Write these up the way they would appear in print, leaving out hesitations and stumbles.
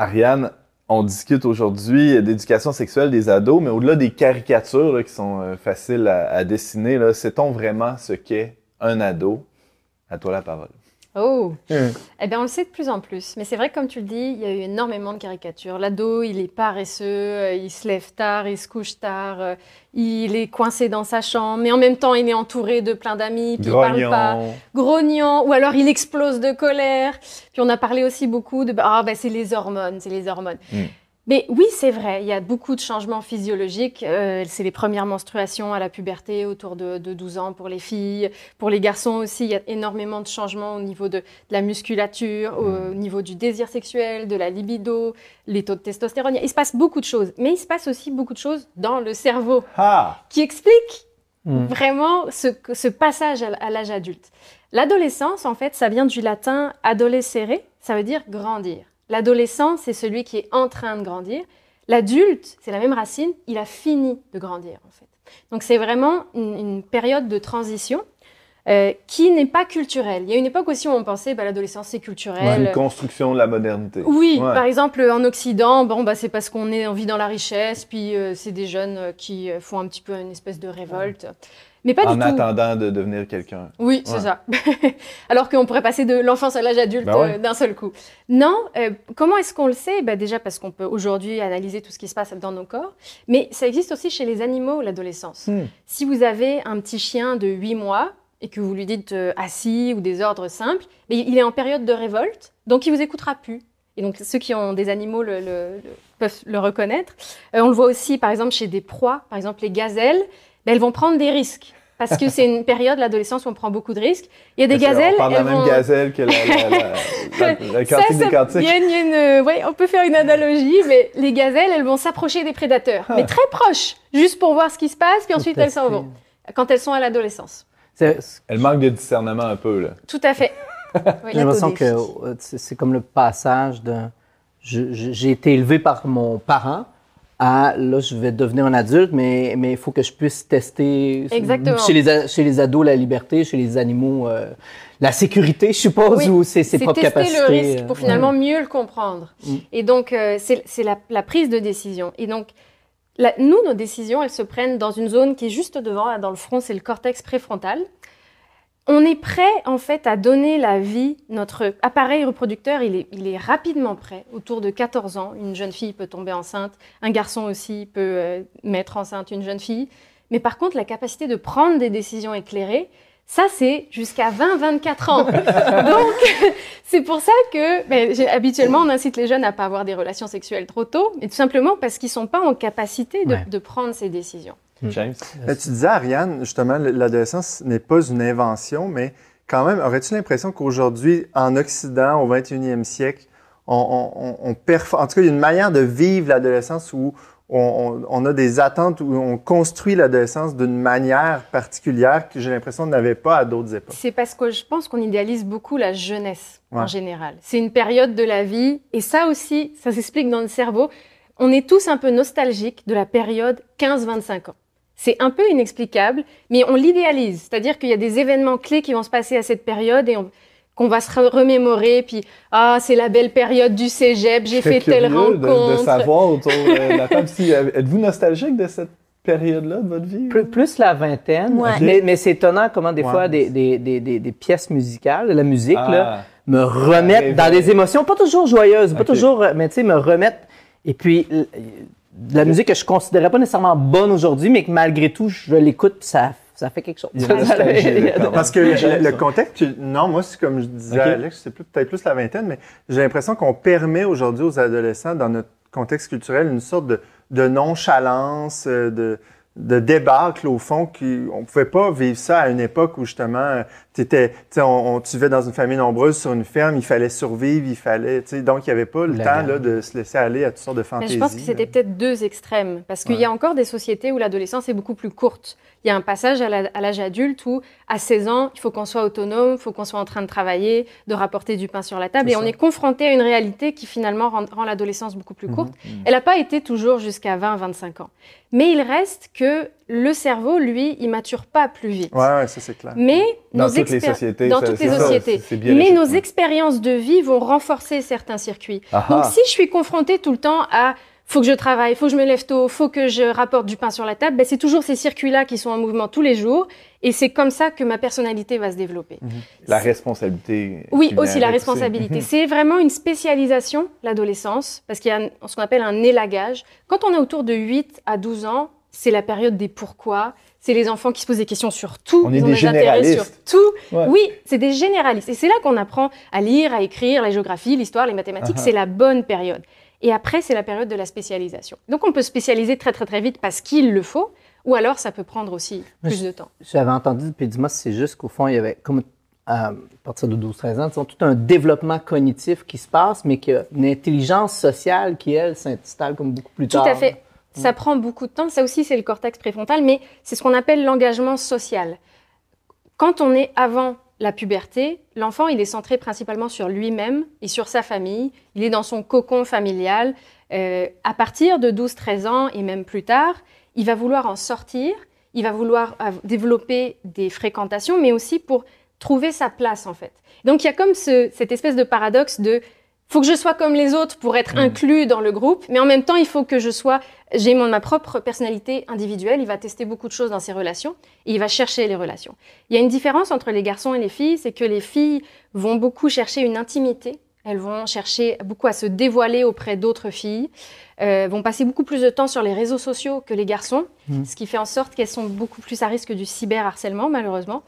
Ariane, on discute aujourd'hui d'éducation sexuelle des ados, mais au-delà des caricatures là, qui sont faciles à dessiner, là, sait-on vraiment ce qu'est un ado? À toi la parole. Oh! Eh bien, on le sait de plus en plus. Mais c'est vrai que, comme tu le dis, il y a eu énormément de caricatures. L'ado, il est paresseux, il se lève tard, il se couche tard, il est coincé dans sa chambre, mais en même temps, il est entouré de plein d'amis, puis il parle pas. Grognon. Ou alors, il explose de colère. Puis, on a parlé aussi beaucoup de « Ah, ben, c'est les hormones, c'est les hormones. Mais oui, c'est vrai, il y a beaucoup de changements physiologiques. C'est les premières menstruations à la puberté, autour de 12 ans pour les filles. Pour les garçons aussi, il y a énormément de changements au niveau de la musculature, au niveau du désir sexuel, de la libido, les taux de testostérone. Il se passe beaucoup de choses. Mais il se passe aussi beaucoup de choses dans le cerveau qui expliquent vraiment ce passage à l'âge adulte. L'adolescence, en fait, ça vient du latin « adolescere », ça veut dire « grandir ». L'adolescent, c'est celui qui est en train de grandir. L'adulte, c'est la même racine, il a fini de grandir, en fait. Donc, c'est vraiment une période de transition qui n'est pas culturelle. Il y a une époque aussi où on pensait l'adolescence, c'est culturel. C'est une construction de la modernité. Oui, par exemple, en Occident, c'est parce qu'on vit dans la richesse, puis c'est des jeunes qui font un petit peu une espèce de révolte. Mais pas du tout. En attendant de devenir quelqu'un. Oui, c'est ça. Alors qu'on pourrait passer de l'enfance à l'âge adulte d'un seul coup. Non, comment est-ce qu'on le sait? Déjà parce qu'on peut aujourd'hui analyser tout ce qui se passe dans nos corps, mais ça existe aussi chez les animaux, l'adolescence. Si vous avez un petit chien de 8 mois et que vous lui dites assis ou des ordres simples, mais il est en période de révolte, donc il vous écoutera plus. Et donc, ceux qui ont des animaux peuvent le reconnaître. On le voit aussi, par exemple, chez des proies. Par exemple, les gazelles, elles vont prendre des risques. Parce que c'est une période, l'adolescence, où on prend beaucoup de risques. Il y a des gazelles... On parle de la même gazelle que la quantique des quantiques. On peut faire une analogie, mais les gazelles, elles vont s'approcher des prédateurs. Mais très proches, juste pour voir ce qui se passe, puis ensuite elles s'en vont. Quand elles sont à l'adolescence. Elles manquent de discernement un peu, là. Tout à fait. J'ai l'impression que c'est comme le passage de... J'ai été élevé par mon parent à, là, je vais devenir un adulte, mais il faut que je puisse tester... Exactement. Chez les ados, la liberté, chez les animaux, la sécurité, je suppose, ou ses propres capacités. C'est tester le risque pour finalement mieux le comprendre. Et donc, c'est la prise de décision. Et donc, nous, nos décisions, elles se prennent dans une zone qui est juste devant, là, dans le front, c'est le cortex préfrontal. On est prêt, en fait, à donner la vie. Notre appareil reproducteur, il est rapidement prêt. Autour de 14 ans, une jeune fille peut tomber enceinte. Un garçon aussi peut mettre enceinte une jeune fille. Mais par contre, la capacité de prendre des décisions éclairées, c'est jusqu'à 20-24 ans. Donc, c'est pour ça que, habituellement, on incite les jeunes à pas avoir des relations sexuelles trop tôt, mais tout simplement parce qu'ils sont pas en capacité de prendre ces décisions. James? Tu disais, Ariane, justement, l'adolescence n'est pas une invention, mais quand même, aurais-tu l'impression qu'aujourd'hui, en Occident, au 21e siècle, en tout cas, il y a une manière de vivre l'adolescence où on a des attentes, où on construit l'adolescence d'une manière particulière que j'ai l'impression qu'on n'avait pas à d'autres époques? C'est parce que je pense qu'on idéalise beaucoup la jeunesse en général. C'est une période de la vie, et ça aussi, ça s'explique dans le cerveau. On est tous un peu nostalgiques de la période 15-25 ans. C'est un peu inexplicable, mais on l'idéalise. C'est-à-dire qu'il y a des événements clés qui vont se passer à cette période et qu'on va se remémorer. Puis, c'est la belle période du cégep, j'ai fait telle rencontre. De savoir autour de la table. Êtes-vous nostalgique de cette période-là de votre vie? Plus la vingtaine. Mais c'est étonnant comment des fois des pièces musicales, de la musique, là, me remettent dans des émotions, pas toujours joyeuses, pas toujours, mais tu sais, me remettent. Et puis... de la musique que je considérais pas nécessairement bonne aujourd'hui, mais que malgré tout, je l'écoute, puis ça fait quelque chose. Parce que le contexte, non, moi, c'est comme je disais à Alex, c'est peut-être plus la vingtaine, mais j'ai l'impression qu'on permet aujourd'hui aux adolescents, dans notre contexte culturel, une sorte de nonchalance, de débâcle, au fond, on pouvait pas vivre ça à une époque où, justement, tu vivais dans une famille nombreuse sur une ferme, il fallait survivre, donc il n'y avait pas le temps là, de se laisser aller à toutes sortes de fantaisies. Mais je pense que c'était peut-être deux extrêmes, parce qu'il y a encore des sociétés où l'adolescence est beaucoup plus courte. Il y a un passage à l'âge adulte où, à 16 ans, il faut qu'on soit autonome, il faut qu'on soit en train de travailler, de rapporter du pain sur la table, et on est confronté à une réalité qui, finalement, rend l'adolescence beaucoup plus courte. Elle n'a pas été toujours jusqu'à 20-25 ans. Mais il reste que que le cerveau, lui, il mature pas plus vite. Ouais, ça c'est clair. Mais dans toutes les sociétés. Dans toutes les sociétés. Mais nos expériences de vie vont renforcer certains circuits. Donc, si je suis confrontée tout le temps à faut que je travaille, faut que je me lève tôt, faut que je rapporte du pain sur la table, ben, c'est toujours ces circuits-là qui sont en mouvement tous les jours. Et c'est comme ça que ma personnalité va se développer. La responsabilité. Oui, aussi la responsabilité. C'est vraiment une spécialisation, l'adolescence, parce qu'il y a ce qu'on appelle un élagage. Quand on est autour de 8 à 12 ans, c'est la période des pourquoi. C'est les enfants qui se posent des questions sur tout. On est des généralistes. Sur tout. Ouais. Oui, c'est des généralistes. Et c'est là qu'on apprend à lire, à écrire, la géographie, l'histoire, les mathématiques. C'est la bonne période. Et après, c'est la période de la spécialisation. Donc, on peut spécialiser très, très, très vite parce qu'il le faut, ou alors ça peut prendre aussi plus de temps. J'avais entendu, puis dis-moi si c'est juste qu'au fond, il y avait, comme à partir de 12-13 ans, disons, tout un développement cognitif qui se passe, mais qu'il y a une intelligence sociale qui, elle, s'installe comme beaucoup plus tard. Tout à fait. Ça prend beaucoup de temps. Ça aussi, c'est le cortex préfrontal, mais c'est ce qu'on appelle l'engagement social. Quand on est avant la puberté, l'enfant, il est centré principalement sur lui-même et sur sa famille. Il est dans son cocon familial. À partir de 12-13 ans et même plus tard, il va vouloir en sortir. Il va vouloir développer des fréquentations, mais aussi pour trouver sa place, en fait. Donc, il y a comme cette espèce de paradoxe de faut que je sois comme les autres pour être inclus dans le groupe, mais en même temps, il faut que j'ai ma propre personnalité individuelle. Il va tester beaucoup de choses dans ses relations et il va chercher les relations. Il y a une différence entre les garçons et les filles, c'est que les filles vont beaucoup chercher une intimité. Elles vont chercher beaucoup à se dévoiler auprès d'autres filles, vont passer beaucoup plus de temps sur les réseaux sociaux que les garçons, ce qui fait en sorte qu'elles sont beaucoup plus à risque du cyberharcèlement, malheureusement.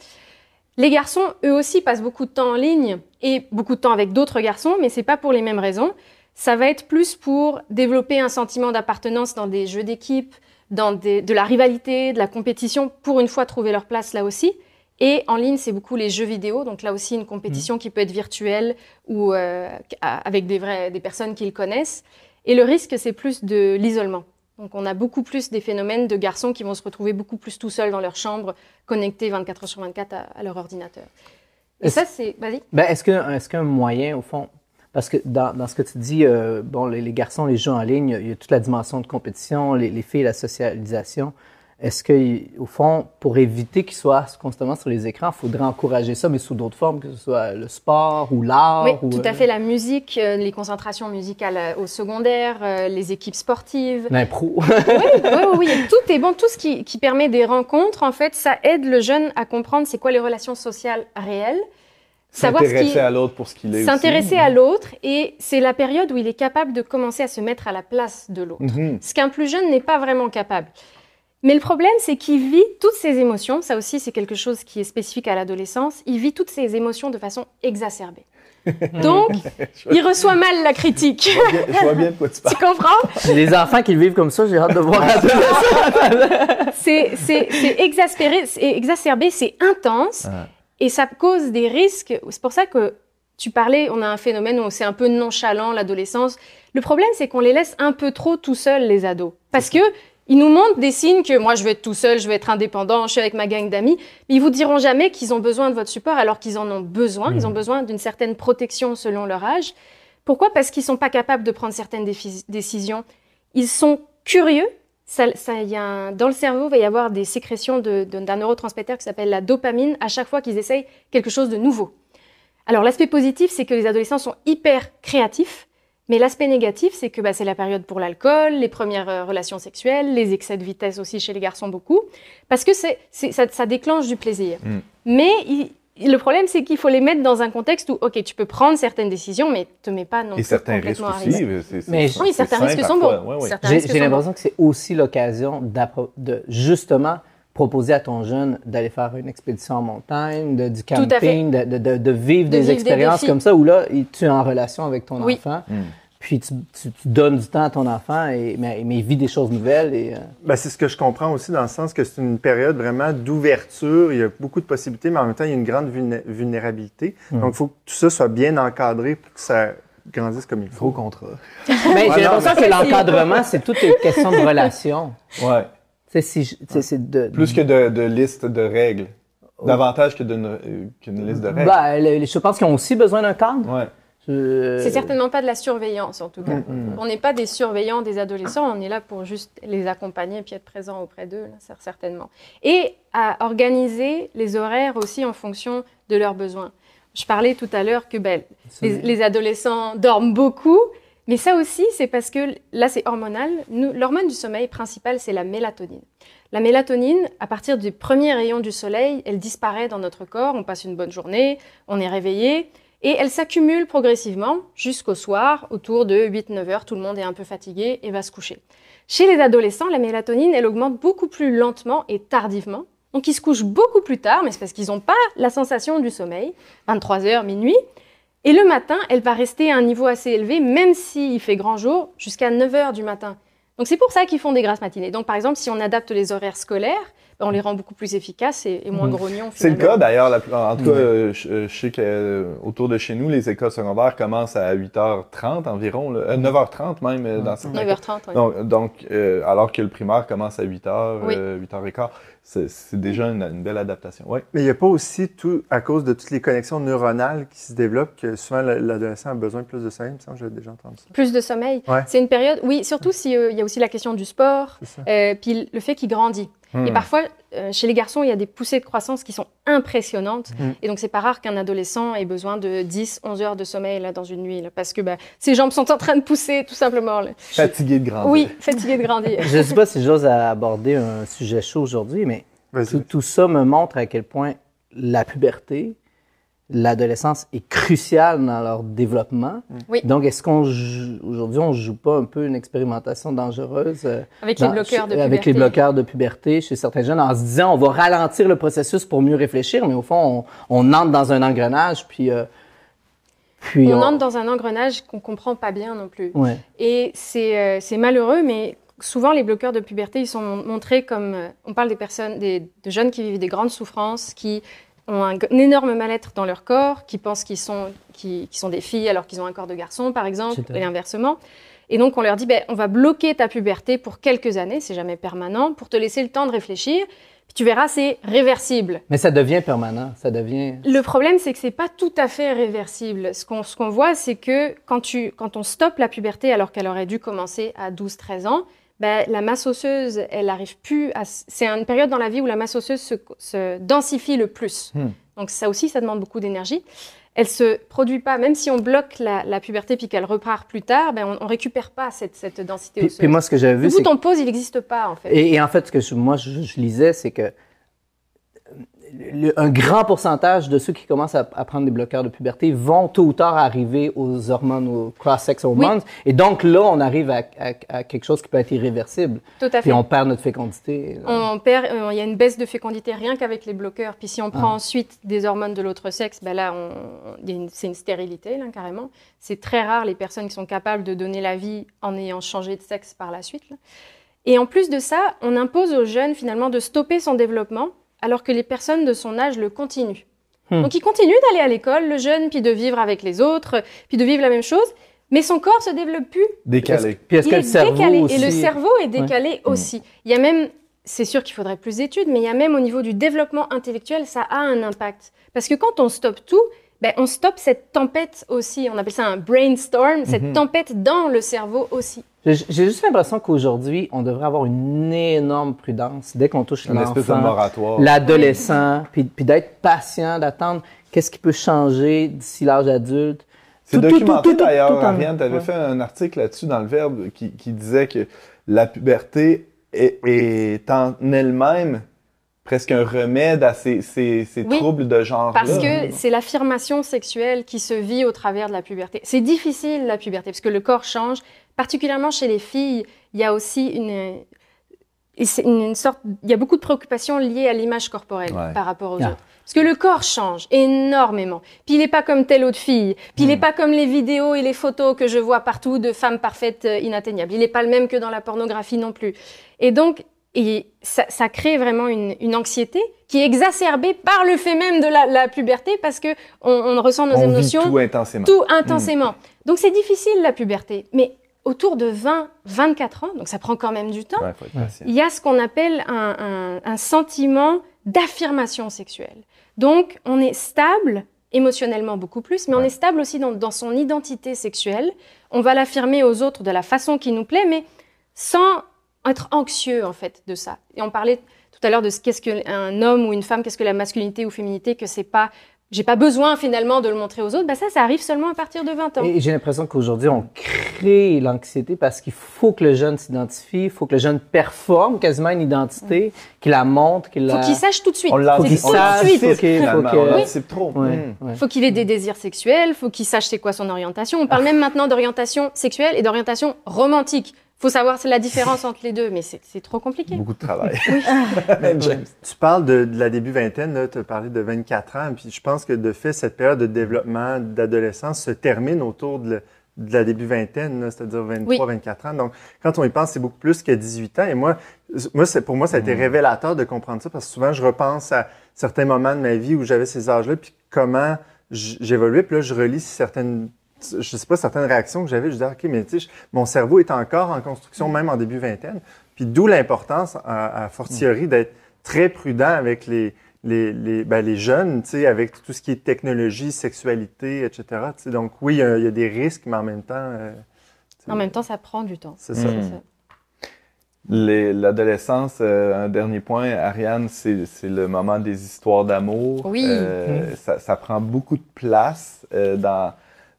Les garçons, eux aussi, passent beaucoup de temps en ligne et beaucoup de temps avec d'autres garçons, mais c'est pas pour les mêmes raisons. Ça va être plus pour développer un sentiment d'appartenance dans des jeux d'équipe, dans de la rivalité, de la compétition, pour une fois trouver leur place là aussi. Et en ligne, c'est beaucoup les jeux vidéo, donc là aussi une compétition qui peut être virtuelle ou avec des personnes qu'ils connaissent. Et le risque, c'est plus de l'isolement. Donc, on a beaucoup plus des phénomènes de garçons qui vont se retrouver beaucoup plus tout seuls dans leur chambre, connectés 24 heures sur 24 à leur ordinateur. Et ça, c'est... Vas-y. Ben, est-ce qu'un moyen, au fond... Parce que dans ce que tu dis, bon, les garçons, les jeux en ligne, il y a toute la dimension de compétition, les filles, la socialisation. Est-ce que, au fond, pour éviter qu'ils soient constamment sur les écrans, il faudrait encourager ça, mais sous d'autres formes, que ce soit le sport ou l'art? Oui, tout à fait. La musique, les concentrations musicales au secondaire, les équipes sportives. L'impro. Oui. Tout est bon. Tout ce qui permet des rencontres, en fait, ça aide le jeune à comprendre c'est quoi les relations sociales réelles. S'intéresser à l'autre pour ce qu'il est aussi. S'intéresser à l'autre, et c'est la période où il est capable de commencer à se mettre à la place de l'autre. Ce qu'un plus jeune n'est pas vraiment capable. Mais le problème, c'est qu'il vit toutes ces émotions. Ça aussi, c'est quelque chose qui est spécifique à l'adolescence. Il vit toutes ces émotions de façon exacerbée. Donc, il reçoit mal la critique. Je vois bien de quoi tu parles. Tu comprends? Les enfants qui le vivent comme ça, j'ai hâte de voir l'adolescence. C'est exacerbé, c'est intense. Et ça cause des risques. C'est pour ça que tu parlais, on a un phénomène où c'est un peu nonchalant, l'adolescence. Le problème, c'est qu'on les laisse un peu trop tout seuls, les ados. Parce que ils nous montrent des signes que moi, je veux être tout seul, je veux être indépendant, je suis avec ma gang d'amis. Mais ils vous diront jamais qu'ils ont besoin de votre support alors qu'ils en ont besoin. Ils ont besoin d'une certaine protection selon leur âge. Pourquoi? Parce qu'ils sont pas capables de prendre certaines décisions. Ils sont curieux. Dans le cerveau, il va y avoir des sécrétions d'un neurotransmetteur qui s'appelle la dopamine à chaque fois qu'ils essayent quelque chose de nouveau. Alors, l'aspect positif, c'est que les adolescents sont hyper créatifs. Mais l'aspect négatif, c'est que c'est la période pour l'alcool, les premières relations sexuelles, les excès de vitesse aussi chez les garçons beaucoup, parce que ça déclenche du plaisir. Mais le problème, c'est qu'il faut les mettre dans un contexte où, ok, tu peux prendre certaines décisions, mais te mets pas non plus complètement à risque. Oui, certains risques sont bons. J'ai l'impression que c'est aussi l'occasion de justement proposer à ton jeune d'aller faire une expédition en montagne, du camping, de vivre des expériences comme ça, où là, tu es en relation avec ton enfant. Puis tu donnes du temps à ton enfant, mais il vit des choses nouvelles. C'est ce que je comprends aussi, dans le sens que c'est une période vraiment d'ouverture. Il y a beaucoup de possibilités, mais en même temps, il y a une grande vulnérabilité. Donc, il faut que tout ça soit bien encadré pour que ça grandisse comme il faut. Gros contrat. Mais j'ai l'impression que l'encadrement, c'est toute une question de relation. Ouais. Plus que de liste de règles. Davantage qu'une liste de règles. Je pense qu'ils ont aussi besoin d'un cadre. Ouais. C'est certainement pas de la surveillance, en tout cas. On n'est pas des surveillants des adolescents, on est là pour juste les accompagner et puis être présent auprès d'eux, là, certainement. Et à organiser les horaires aussi en fonction de leurs besoins. Je parlais tout à l'heure que les adolescents dorment beaucoup, mais ça aussi, c'est parce que, là, c'est hormonal. L'hormone du sommeil principale, c'est la mélatonine. La mélatonine, à partir du premier rayon du soleil, elle disparaît dans notre corps, on passe une bonne journée, on est réveillé, et elle s'accumule progressivement jusqu'au soir, autour de 8-9 heures, tout le monde est un peu fatigué et va se coucher. Chez les adolescents, la mélatonine, elle augmente beaucoup plus lentement et tardivement, donc ils se couchent beaucoup plus tard, mais c'est parce qu'ils n'ont pas la sensation du sommeil, 23 heures, minuit, et le matin, elle va rester à un niveau assez élevé, même s'il fait grand jour, jusqu'à 9 heures du matin. Donc c'est pour ça qu'ils font des grasses matinées. Donc par exemple, si on adapte les horaires scolaires, on les rend beaucoup plus efficaces et moins grognons. C'est le cas d'ailleurs, en tout cas, je sais qu'autour de chez nous, les écoles secondaires commencent à 8h30 environ, 9h30 même dans certains 9h30, oui. Donc alors que le primaire commence à 8h, 8h15. C'est déjà une belle adaptation. Oui. Mais il n'y a pas aussi tout, à cause de toutes les connexions neuronales qui se développent, que souvent l'adolescent a besoin de plus de sommeil. Il me semble que j'ai déjà entendu ça. Plus de sommeil. Ouais. C'est une période, oui, surtout s'il y a aussi la question du sport, puis le fait qu'il grandit. Et parfois, chez les garçons, il y a des poussées de croissance qui sont impressionnantes. Et donc, c'est pas rare qu'un adolescent ait besoin de 10-11 heures de sommeil là, dans une nuit, là, parce que ses jambes sont en train de pousser, tout simplement. Là. Fatigué de grandir. Oui, fatigué de grandir. Je ne sais pas si j'ose aborder un sujet chaud aujourd'hui, mais tout ça me montre à quel point la puberté, l'adolescence est cruciale dans leur développement. Oui. Donc, est-ce qu'aujourd'hui, on ne joue pas un peu une expérimentation dangereuse avec les bloqueurs de puberté. Avec les bloqueurs de puberté chez certains jeunes, en se disant on va ralentir le processus pour mieux réfléchir, mais au fond, on entre dans un engrenage, puis on entre dans un engrenage qu'on ne comprend pas bien non plus. Ouais. Et c'est malheureux, mais souvent, les bloqueurs de puberté, ils sont montrés comme... on parle des personnes, de jeunes qui vivent des grandes souffrances, qui ont un énorme mal-être dans leur corps, qui pensent qu'ils sont des filles alors qu'ils ont un corps de garçon, par exemple, et inversement. Et donc, on leur dit, on va bloquer ta puberté pour quelques années, c'est jamais permanent, pour te laisser le temps de réfléchir. Puis tu verras, c'est réversible. Mais ça devient permanent, ça devient... Le problème, c'est que c'est pas tout à fait réversible. Ce qu'on voit, c'est que quand on stoppe la puberté alors qu'elle aurait dû commencer à 12-13 ans, la masse osseuse, elle n'arrive plus à... C'est une période dans la vie où la masse osseuse se densifie le plus. Donc ça aussi, ça demande beaucoup d'énergie. Elle se produit pas, même si on bloque la puberté puis qu'elle repart plus tard, on récupère pas cette densité osseuse. Puis moi, ce que j'avais vu, c'est... Le bout en pause, il n'existe pas, en fait. Et en fait, ce que moi, je lisais, c'est que un grand pourcentage de ceux qui commencent à prendre des bloqueurs de puberté vont tôt ou tard arriver aux hormones, aux cross-sex hormones. Oui. Et donc là, on arrive à quelque chose qui peut être irréversible. Tout à fait. Puis on perd notre fécondité. Il y a une baisse de fécondité rien qu'avec les bloqueurs. Puis si on prend ensuite des hormones de l'autre sexe, c'est une stérilité, là, carrément. C'est très rare les personnes qui sont capables de donner la vie en ayant changé de sexe par la suite, là. Et en plus de ça, on impose aux jeunes finalement de stopper son développement alors que les personnes de son âge le continuent. Donc, il continue d'aller à l'école, le jeune, puis de vivre avec les autres, puis de vivre la même chose, mais son corps se développe plus. Décalé. Puis est-ce que le cerveau décalé, aussi... et le cerveau est décalé aussi. Il y a même, c'est sûr qu'il faudrait plus d'études, mais il y a même au niveau du développement intellectuel, ça a un impact. Parce que quand on stoppe tout, on stoppe cette tempête aussi. On appelle ça un brainstorm, cette tempête dans le cerveau aussi. J'ai juste l'impression qu'aujourd'hui, on devrait avoir une énorme prudence dès qu'on touche l'enfant, l'adolescent, puis d'être patient, d'attendre qu'est-ce qui peut changer d'ici l'âge adulte. C'est documenté d'ailleurs, Ariane, tu avais fait un article là-dessus dans le Verbe qui disait que la puberté est en elle-même presque un remède à ces troubles de genre-là. Parce que c'est l'affirmation sexuelle qui se vit au travers de la puberté. C'est difficile, la puberté, parce que le corps change. Particulièrement chez les filles, il y a aussi une sorte... Il y a beaucoup de préoccupations liées à l'image corporelle par rapport aux autres. Parce que le corps change énormément. Puis il n'est pas comme telle autre fille. Puis il n'est pas comme les vidéos et les photos que je vois partout de femmes parfaites inatteignables. Il n'est pas le même que dans la pornographie non plus. Et donc, ça crée vraiment une anxiété qui est exacerbée par le fait même de la puberté parce que on ressent nos émotions... On vit tout intensément. Tout intensément. Donc c'est difficile la puberté. Mais autour de 20-24 ans, donc ça prend quand même du temps, il y a ce qu'on appelle un sentiment d'affirmation sexuelle. Donc, on est stable émotionnellement beaucoup plus, mais on est stable aussi dans son identité sexuelle. On va l'affirmer aux autres de la façon qui nous plaît, mais sans être anxieux, en fait, de ça. Et on parlait tout à l'heure de qu'est-ce qu'un homme ou une femme, qu'est-ce que la masculinité ou féminité, que c'est pas... J'ai pas besoin, finalement, de le montrer aux autres. Ça arrive seulement à partir de 20 ans. Et j'ai l'impression qu'aujourd'hui, on crée l'anxiété parce qu'il faut que le jeune s'identifie, il faut que le jeune performe quasiment une identité, qu'il la montre, qu'il la... Faut qu'il sache tout de suite. On l'anticipe trop. Faut qu'il ait des désirs sexuels, faut qu'il sache c'est quoi son orientation. On parle même maintenant d'orientation sexuelle et d'orientation romantique. Faut savoir la différence entre les deux, mais c'est trop compliqué. Beaucoup de travail. Tu parles de la début vingtaine, tu as parlé de 24 ans, puis je pense que de fait, cette période de développement, d'adolescence se termine autour de la début vingtaine, c'est-à-dire 23, 24 ans. Donc, quand on y pense, c'est beaucoup plus que 18 ans. Et pour moi, ça a été révélateur de comprendre ça, parce que souvent, je repense à certains moments de ma vie où j'avais ces âges-là, puis comment j'évoluais, puis là, je relis certaines réactions que j'avais. Je disais, OK, mais tu sais, mon cerveau est encore en construction, même en début vingtaine. Puis d'où l'importance, à fortiori, d'être très prudent avec les jeunes, tu sais, avec tout ce qui est technologie, sexualité, etc. Tu sais, donc oui, il y a des risques, mais en même temps... en même temps, ça prend du temps. C'est ça. L'adolescence, un dernier point, Ariane, c'est le moment des histoires d'amour. Oui. Ça prend beaucoup de place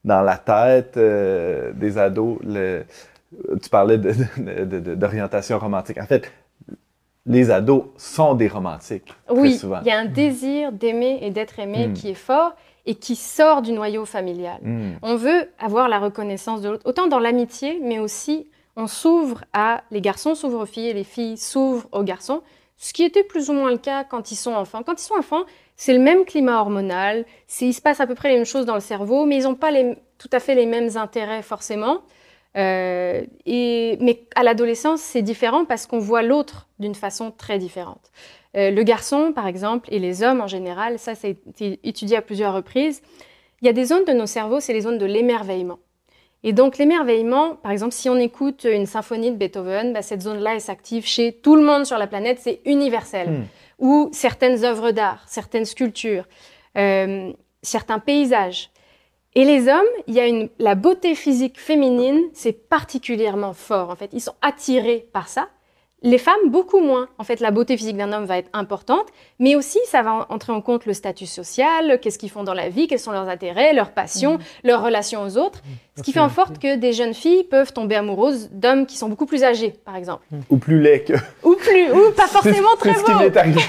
dans la tête des ados. Tu parlais d'orientation romantique. En fait, les ados sont des romantiques, très souvent. Il y a un désir d'aimer et d'être aimé qui est fort et qui sort du noyau familial. On veut avoir la reconnaissance de l'autre, autant dans l'amitié, mais aussi on s'ouvre les garçons s'ouvrent aux filles et les filles s'ouvrent aux garçons, ce qui était plus ou moins le cas quand ils sont enfants. Quand ils sont enfants, c'est le même climat hormonal, il se passe à peu près les mêmes choses dans le cerveau, mais ils n'ont pas tout à fait les mêmes intérêts forcément. Mais à l'adolescence, c'est différent parce qu'on voit l'autre d'une façon très différente. Le garçon, par exemple, et les hommes en général, ça a été étudié à plusieurs reprises, il y a des zones de nos cerveaux, c'est les zones de l'émerveillement. Et donc l'émerveillement, par exemple, si on écoute une symphonie de Beethoven, cette zone-là, elle s'active chez tout le monde sur la planète, c'est universel. Ou certaines œuvres d'art, certaines sculptures, certains paysages. Et les hommes, la beauté physique féminine, c'est particulièrement fort. En fait, ils sont attirés par ça. Les femmes, beaucoup moins. En fait, la beauté physique d'un homme va être importante, mais aussi, ça va entrer en compte le statut social, qu'est-ce qu'ils font dans la vie, quels sont leurs intérêts, leurs passions, leurs relations aux autres. Ce qui fait en sorte que des jeunes filles peuvent tomber amoureuses d'hommes qui sont beaucoup plus âgés, par exemple. Ou plus laids que... Ou pas forcément très beaux. C'est ce qui m'est arrivé.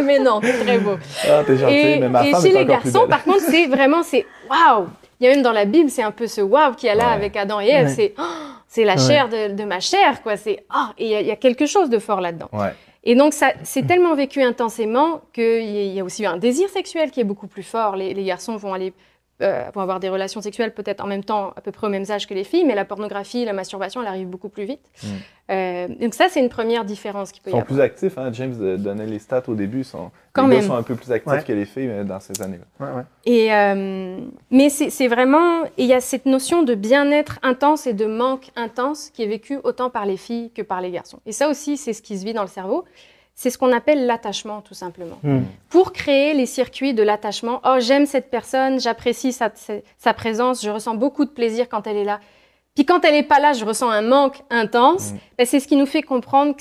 Mais non, très beau. Ah, t'es gentil, mais ma femme est encore plus belle. Et chez les garçons, par contre, c'est waouh. Il y a même dans la Bible, c'est un peu ce waouh qu'il y a là avec Adam et Ève. C'est la chair de ma chair, quoi. Et il y a quelque chose de fort là-dedans. Et donc, c'est tellement vécu intensément qu'il y a aussi un désir sexuel qui est beaucoup plus fort. Les garçons vont avoir des relations sexuelles peut-être en même temps, à peu près au même âge que les filles, mais la pornographie, la masturbation, elle arrive beaucoup plus vite. Donc ça, c'est une première différence qu'il peut y avoir. Ils sont plus actifs, hein? James donnait les stats au début. Les gars sont un peu plus actifs que les filles dans ces années-là. Mais c'est vraiment... Il y a cette notion de bien-être intense et de manque intense qui est vécue autant par les filles que par les garçons. Et ça aussi, c'est ce qui se vit dans le cerveau. C'est ce qu'on appelle l'attachement, tout simplement. Pour créer les circuits de l'attachement, j'aime cette personne, j'apprécie sa présence, je ressens beaucoup de plaisir quand elle est là. Puis quand elle n'est pas là, je ressens un manque intense. C'est ce qui nous fait comprendre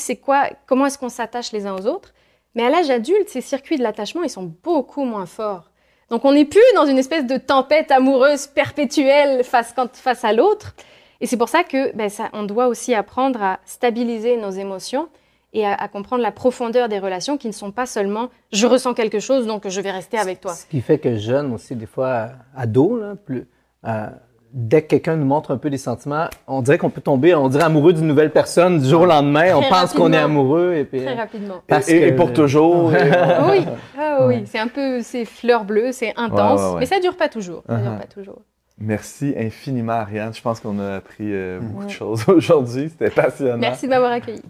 comment est-ce qu'on s'attache les uns aux autres. Mais à l'âge adulte, ces circuits de l'attachement, ils sont beaucoup moins forts. Donc on n'est plus dans une espèce de tempête amoureuse perpétuelle face à l'autre. Et c'est pour ça que on doit aussi apprendre à stabiliser nos émotions et à comprendre la profondeur des relations qui ne sont pas seulement « je ressens quelque chose, donc je vais rester avec toi ». Ce qui fait que jeunes aussi, des fois, ados, dès que quelqu'un nous montre un peu des sentiments, on dirait qu'on peut tomber, amoureux d'une nouvelle personne du jour au lendemain. On pense qu'on est amoureux. Et puis, très rapidement. Et pour toujours. Oui, c'est fleur bleue, c'est intense, mais ça dure pas toujours. Merci infiniment, Ariane. Je pense qu'on a appris beaucoup de choses aujourd'hui. C'était passionnant. Merci de m'avoir accueilli.